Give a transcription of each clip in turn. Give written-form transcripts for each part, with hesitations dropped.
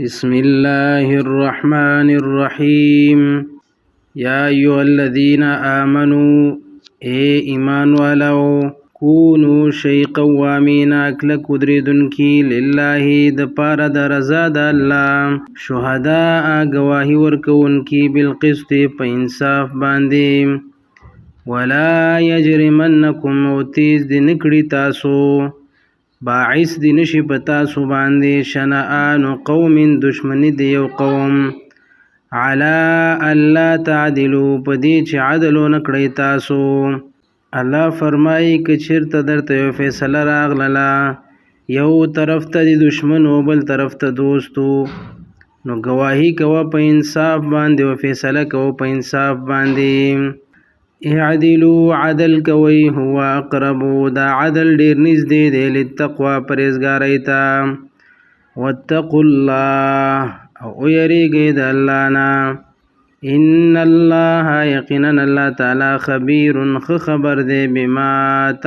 بسم الله الرحمن الرحیم. یا ایها الذین آمنوا اے ایمان والو کونو شی قوامین اکل قدردن کی للہ د پار د رضا د الله شهداء گواہی ورکون کی بالقسط په انصاف باندې ولا یجرمنکم اوتیز د نکړی تاسو باعث دی نشی پتا سو باندې شنآن قوم دشمنی دی یو قوم علا الله تعدلو پدی چې عدلو نکړی تاسو. الله فرمایي که چیرته درته یو فیصله راغله یو طرف ته د دشمن او بل طرف ته دوستو نو گواهی کوه په انصاف باندې او فیصله کوه په انصاف باندې. اعدلوا عدل کوي هو اقرب دا عدل ډیر نږدې دی للتقوا پرهیزګارۍ ته واتقوا الله او یریږئ د الله نه ان الله یقینا الله تعالی خبیر ښه خبر دی بما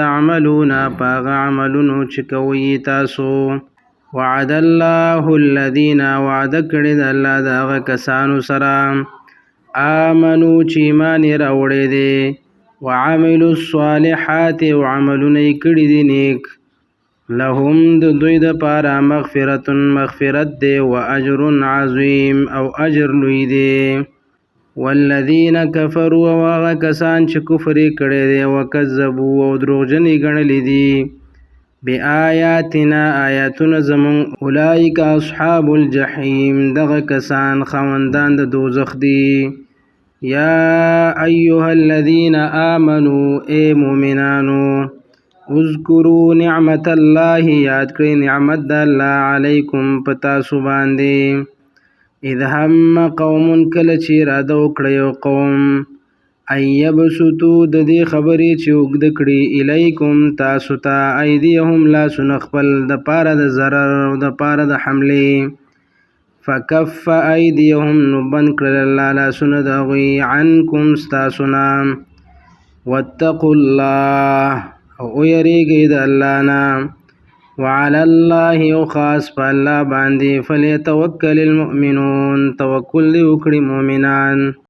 تعملون پاغه عملونو چې کوي تاسو. وعد الله الذین وعد کړی د الله د هغه کسانو سره آمنو چې ایمان یې راوړی دی وعملوا الصالحات وعملونه یې کړي دي نیک لهم د دوی دپاره مغفرت دی و اجر عظیم او اجر لوی دی. والذین کفروا او هغه کسان چې کفر یې کړی دی وکذبوا او دروغجن یې ګڼلی دي بآیاتنا آیاتونه زمونږ اولئک اصحاب الجحیم دغه کسان خاوندان د دوزخ دي. یا ایها الذین آمنوا اے مومنانو اذکروا نعمت الله یاد کړئ نعمت د الله علیکم پتاسو باندې اذ هم قوم کله چې اراده وکړه یو قوم ان یبسطوا د دې خبرې چې اوږده کړي الیکم تاسو ته ایدیهم لاسونه خپل د پاره د ضرر او د پاره د حملې فکف ایدیهم نو بند کړل الله لاسونه د هغوی عنکم ستاسو نه واتقوا الله او یریږئ د الله نه وعلى الله او خاص په الله باندې فلیتوکل المؤمنون توکل دې وکړي مؤمنان.